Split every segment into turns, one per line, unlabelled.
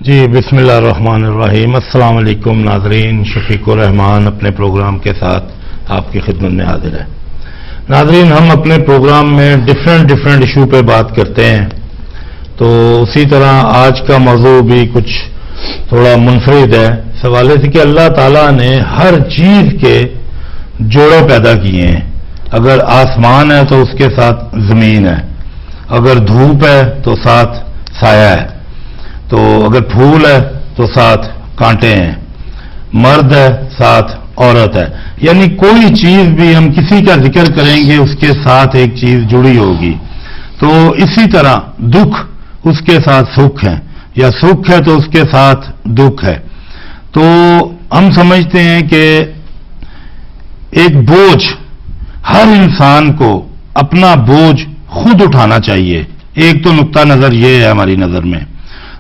جی बिस्मिल्लाहिर्रहमानिर्रहीम। अस्सलाम वालेकुम नाजरीन, शफीकुर रहमान अपने प्रोग्राम के साथ आपकी खिदमत में हाजिर है। नाजरीन, हम अपने प्रोग्राम में डिफरेंट इशू पे बात करते हैं, तो उसी तरह आज का मौजू भी कुछ थोड़ा मुनफरिद है इस हवाले से कि अल्लाह ताला ने हर चीज के जोड़े पैदा किए हैं। अगर आसमान है तो उसके साथ जमीन है, अगर धूप है तो साथ साया है, तो अगर फूल है तो साथ कांटे हैं, मर्द है साथ औरत है। यानी कोई चीज भी हम किसी का जिक्र करेंगे उसके साथ एक चीज जुड़ी होगी। तो इसी तरह दुख उसके साथ सुख है, या सुख है तो उसके साथ दुख है। तो हम समझते हैं कि एक बोझ, हर इंसान को अपना बोझ खुद उठाना चाहिए। एक तो नुक्ता नजर ये है हमारी नजर में।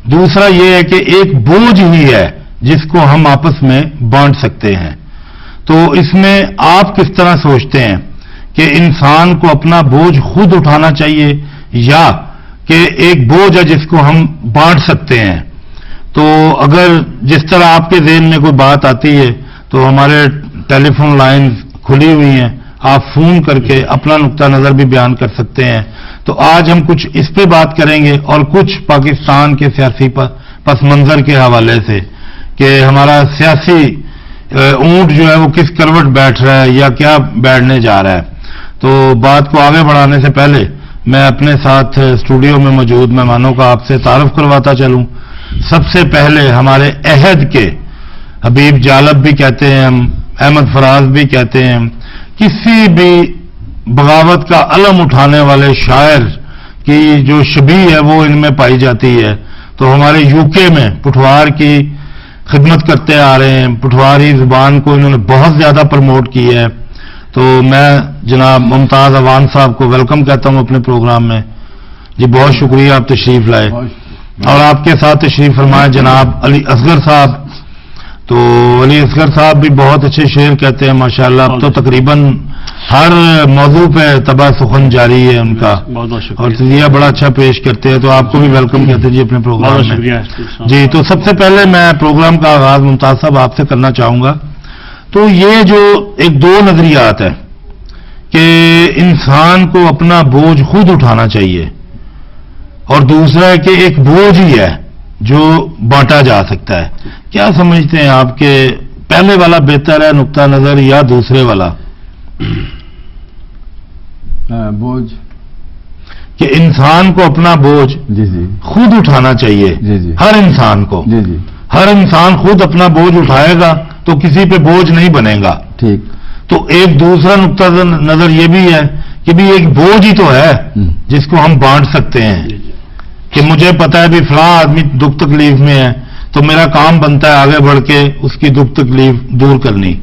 दूसरा ये है कि एक बोझ ही है जिसको हम आपस में बांट सकते हैं। तो इसमें आप किस तरह सोचते हैं कि इंसान को अपना बोझ खुद उठाना चाहिए या कि एक बोझ है जिसको हम बांट सकते हैं? तो अगर जिस तरह आपके ज़हन में कोई बात आती है तो हमारे टेलीफोन लाइंस खुली हुई हैं, आप फोन करके अपना नुक्ता नजर भी बयान कर सकते हैं। तो आज हम कुछ इस पे बात करेंगे और कुछ पाकिस्तान के सियासी पस मंजर के हवाले से कि हमारा सियासी ऊंट जो है वो किस करवट बैठ रहा है या क्या बैठने जा रहा है। तो बात को आगे बढ़ाने से पहले मैं अपने साथ स्टूडियो में मौजूद मेहमानों का आपसे तारुफ करवाता चलूं। सबसे पहले हमारे अहद के हबीब जालब भी कहते हैं, हम अहमद फराज भी कहते हैं, किसी भी बगावत का अलम उठाने वाले शायर की जो शबीह है वो इनमें पाई जाती है। तो हमारे यूके में पुठवार की खिदमत करते आ रहे हैं, पुठवारी जुबान को इन्होंने बहुत ज्यादा प्रमोट की है। तो मैं जनाब मुमताज अवान साहब को वेलकम कहता हूं अपने प्रोग्राम में। जी बहुत शुक्रिया आप तशरीफ लाए। और आपके साथ तशरीफ फरमाए जनाब अली असगर साहब। तो अली असगर साहब भी बहुत अच्छे शेर कहते हैं माशाअल्लाह। अब तो तकरीबन हर मौजू पे तबा सुखन जारी है उनका, और तजिया बड़ा अच्छा पेश करते हैं। तो आपको भी वेलकम कहते हैं जी अपने प्रोग्राम में। जी तो सबसे पहले मैं प्रोग्राम का आगाज मुमताज साहब आपसे करना चाहूंगा। तो ये जो एक दो नजरियात है कि इंसान को अपना बोझ खुद उठाना चाहिए, और दूसरा है कि एक बोझ ही है जो बांटा जा सकता है। क्या समझते हैं आप कि पहले वाला बेहतर है नुक्ता नजर या दूसरे वाला?
बोझ
कि इंसान को अपना बोझ
जी जी
खुद उठाना चाहिए।
जी जी
हर इंसान को
जी जी
हर इंसान खुद अपना बोझ उठाएगा तो किसी पे बोझ नहीं बनेगा।
ठीक।
तो एक दूसरा नुक्ता नजर ये भी है कि भी एक बोझ ही तो है जिसको हम बांट सकते हैं कि मुझे पता है भी फलां आदमी दुख तकलीफ में है तो मेरा काम बनता है आगे बढ़ के उसकी दुख तकलीफ दूर करनी।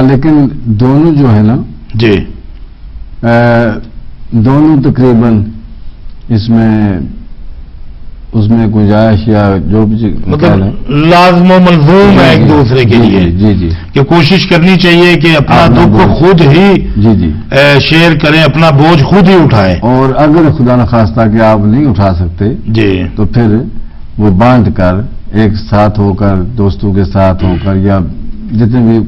लेकिन दोनों जो है ना
जी
दोनों तकरीबन इसमें उसमें गुंजाइश या जो भी
मतलब लाजमो मलजूम है एक दूसरे के लिए।
जी जी
कि कोशिश करनी चाहिए कि अपना दुख को खुद ही
जी जी
शेयर करें, अपना बोझ खुद ही उठाएं।
और अगर खुदा न खास्ता कि आप नहीं उठा सकते
जी
तो फिर वो बांट कर एक साथ होकर दोस्तों के साथ होकर या जितने भी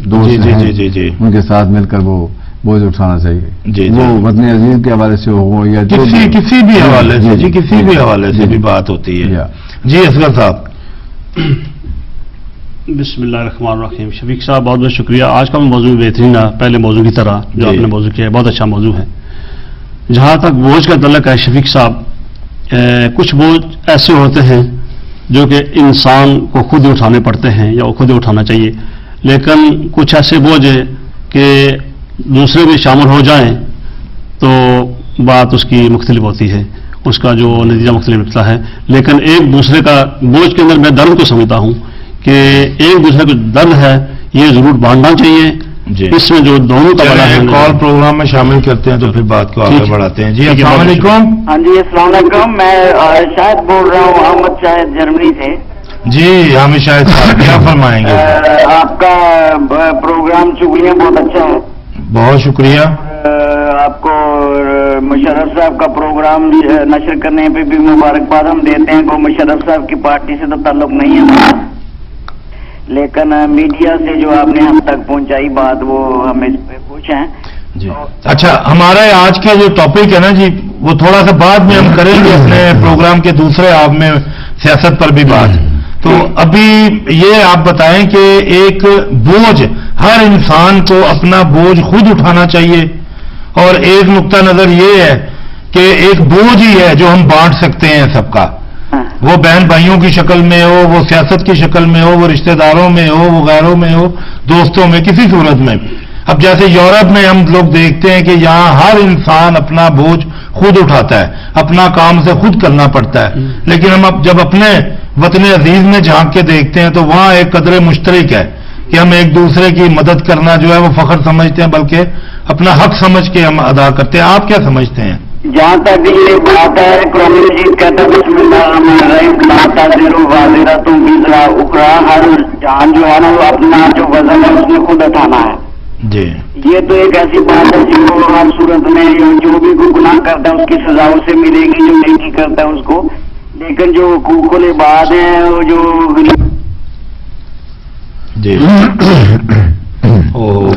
दोस्त
जी,
हैं
जी, जी, जी।
उनके साथ मिलकर वो बोझ उठाना चाहिए।
जी,
वो
जी।
वतन अजीज के हवाले से हो या जो
किसी भी हवाले से जी किसी भी हवाले से भी बात होती है। जी असगर साहब।
बिस्मिल्लाहिर्रहमानिर्रहीम। शफीक साहब बहुत बहुत शुक्रिया। आज का मौजू बेहतरीन है, पहले मौजू की तरह जो
जी।
आपने मौजू किया है बहुत अच्छा मौजू है। जहां तक बोझ का तल्लक है शफीक साहब, कुछ बोझ ऐसे होते हैं जो कि इंसान को खुद ही उठाने पड़ते हैं या वो खुद ही उठाना चाहिए, लेकिन कुछ ऐसे बोझ है कि दूसरे भी शामिल हो जाएं तो बात उसकी मुख्तलिफ होती है, उसका जो नतीजा मुख्तलिफ निकलता है। लेकिन एक दूसरे का बोझ के अंदर मैं दर्द को समझता हूं कि एक दूसरे को दर्द है ये जरूर बांटना चाहिए। इसमें जो दोनों का बड़ा है
कॉल प्रोग्राम में शामिल करते हैं तो फिर बात को आगे बढ़ाते हैं। जी अस्सलाम वालेकुम।
हाँ जी अस्सलाम वालेकुम। मैं शायद बोल रहा हूँ, अहमद शायद जर्मनी से।
जी हमें शायद साहब क्या फरमाएंगे?
आपका प्रोग्राम चुगलियाँ बहुत अच्छा है।
बहुत शुक्रिया।
آپ کو مشرف صاحب کا پروگرام نشر کرنے پہ بھی مبارکباد ہم دیتے ہیں. کو مشرف صاحب کی پارٹی سے تو تعلق نہیں ہے ہمارا, لیکن میڈیا سے جو آپ نے ہم تک پہنچائی بات وہ ہم اس پہ خوش ہیں.
جی اچھا, ہمارا آج کا جو ٹاپک ہے نا جی, وہ تھوڑا سا بعد میں ہم کریں گے اپنے پروگرام کے دوسرے آپ میں سیاست پر بھی بات. تو ابھی یہ آپ بتائیں کہ ایک بوجھ, ہر انسان کو اپنا بوجھ خود اٹھانا چاہیے, اور ایک نقطہ نظر یہ ہے کہ ایک بوجھ ہی ہے جو ہم بانٹ سکتے ہیں سب کا, وہ بہن بھائیوں کی شکل میں ہو, وہ سیاست کی شکل میں ہو, وہ رشتہ داروں میں ہو, وہ غیروں میں ہو, دوستوں میں, کسی صورت میں. اب جیسے یورپ میں ہم لوگ دیکھتے ہیں کہ یہاں ہر انسان اپنا بوجھ خود اٹھاتا ہے, اپنا کام سے خود کرنا پڑتا ہے. لیکن ہم جب اپنے وطن عزیز میں جھانک کے دیکھتے ہیں تو وہاں ایک قدر مشترک ہے کہ ہم ایک دوسرے کی مدد کرنا جو ہے وہ فخر سمجھتے ہیں, بلکہ اپنا حق سمجھ کے ہم ادا کرتے ہیں. آپ کیا سمجھتے ہیں؟
جہاں تک یہ بات ہے, قرآن مجید کہتا ہے بسم اللہ الرحمن الرحیم, لا تزر وازرۃ وزر اخری, ہر جان جو ہے نا وہ اپنا جو وزن ہے اس نے خود اٹھانا ہے. جی یہ تو ایک ایسی بات ہے جس کو ہر صورت میں جو بھی کوئی گناہ کرتا ہے اس کی سزا اسے ملے گی, جو نیکی کرتا ہے اس کو. لیکن جو حقوق العباد ہیں وہ جو
جی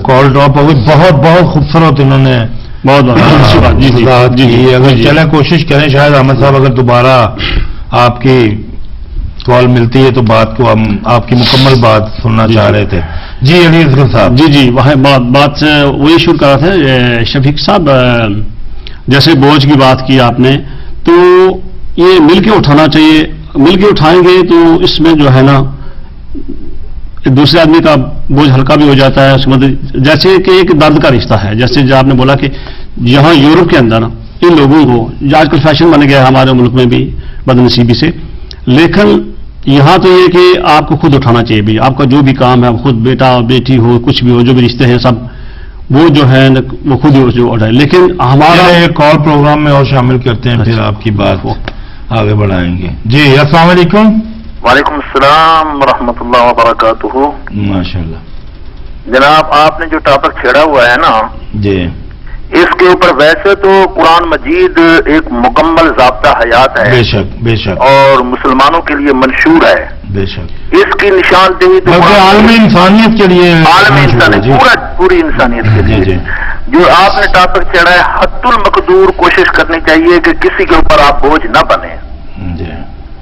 کال ڈراپ ہو گئی. بہت بہت خوبصورت انہوں نے بہت جی. اگر چلیں کوشش کریں, شاید احمد صاحب اگر دوبارہ آپ کی کال ملتی ہے تو بات کو ہم آپ کی مکمل بات سننا چاہ رہے تھے. جی علی اصغر صاحب.
جی وہاں بات وہی شروع کر رہا تھا شفیق صاحب, جیسے بوجھ کی بات کی آپ نے, تو یہ مل کے اٹھانا چاہیے. مل کے اٹھائیں گے تو اس میں جو ہے نا دوسرے آدمی کا بوجھ ہلکا بھی ہو جاتا ہے. اس میں جیسے کہ ایک درد کا رشتہ ہے, جیسے جو آپ نے بولا کہ یہاں یورپ کے اندر ان لوگوں کو آج کل فیشن بن گیا ہے ہمارے ملک میں بھی بدنصیبی سے, لیکن یہاں تو یہ کہ آپ کو خود اٹھانا چاہیے بھی. آپ کا جو بھی کام ہے, خود بیٹا بیٹی ہو, کچھ بھی ہو, جو بھی رشتے ہیں سب وہ جو ہے وہ خود جو اٹھائے. لیکن ہمارا
ایک کال پروگرام میں اور شامل کرتے ہیں, پھر آپ کی بات آگے بڑھائیں گے. جی السلام علیکم.
وعلیکم السلام ورحمۃ اللہ وبرکاتہ.
ماشاء اللہ
جناب, آپ نے جو ٹاپک چھیڑا ہوا ہے نا,
جی
اس کے اوپر ویسے تو قرآن مجید ایک مکمل ضابطہ حیات ہے,
بے شک بے شک, اور
مسلمانوں کے لیے منشور ہے,
بے شک.
اس کی نشاندہی تو
عالم انسانیت کے لیے,
عالم انسانیت, پوری انسانیت کے لیے.
جی
جو آپ نے ٹاپک چھیڑا ہے, حد المقدور کوشش کرنی چاہیے کہ کسی کے اوپر آپ بوجھ نہ بنے,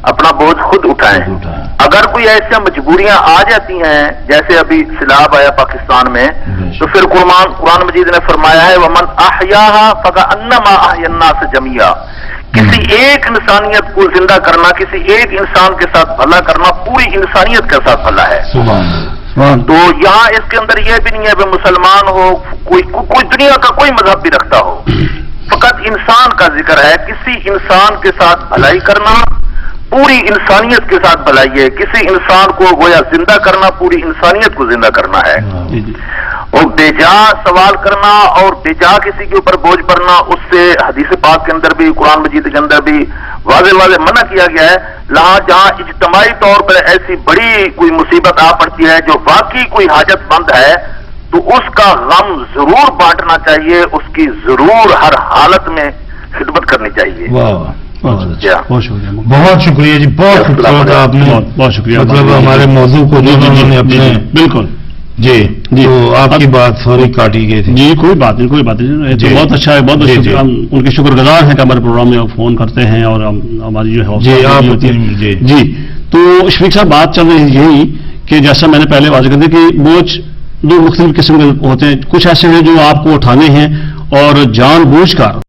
اپنا بوجھ خود اٹھائیں. اگر کوئی ایسی مجبوریاں آ جاتی ہیں جیسے ابھی سیلاب آیا پاکستان میں, تو پھر قرآن مجید نے فرمایا ہے وَمَنْ أَحْيَاهَا فَكَأَنَّمَا أَحْيَا النَّاسَ جَمِيعًا. کسی ایک انسانیت کو زندہ کرنا, کسی ایک انسان کے ساتھ بھلا کرنا پوری انسانیت کے ساتھ بھلا ہے. تو یہاں اس کے اندر یہ بھی نہیں ہے کہ مسلمان ہو, کوئی دنیا کا کوئی مذہب بھی رکھتا ہو, فقط انسان کا ذکر ہے. کسی انسان کے ساتھ بھلائی کرنا پوری انسانیت کے ساتھ بھلائی ہے. کسی انسان کو گویا زندہ کرنا پوری انسانیت کو زندہ کرنا ہے. اور بے جا سوال کرنا اور بے جا کسی کے اوپر بوجھ پڑنا, اس سے حدیث پاک کے اندر بھی قرآن مجید کے اندر بھی واضح منع کیا گیا ہے. جہاں اجتماعی طور پر ایسی بڑی کوئی مصیبت آ پڑتی ہے جو واقعی کوئی حاجت مند ہے, تو اس کا غم ضرور بانٹنا چاہیے, اس کی ضرور ہر حالت میں خدمت کرنی چاہیے.
بہت شکریہ,
بہت شکریہ جی, بہت خوبصورت آپ نے,
بہت شکریہ.
مطلب ہمارے موضوع کو جو نے اپنے
بالکل
جی تو آپ کی بات سوری کاٹی گئی تھی.
جی کوئی بات نہیں, کوئی بات نہیں, بہت اچھا ہے, بہت شکریہ. ہم ان کے شکر گزار ہیں کہ ہمارے پروگرام میں فون کرتے ہیں اور ہماری جو ہے جی. تو شفیق صاحب بات چل رہی ہے یہی کہ جیسا میں نے پہلے واضح کر دیا کہ بوجھ دو مختلف قسم کے ہوتے ہیں. کچھ ایسے ہیں جو آپ کو اٹھانے ہیں اور جان بوجھ کر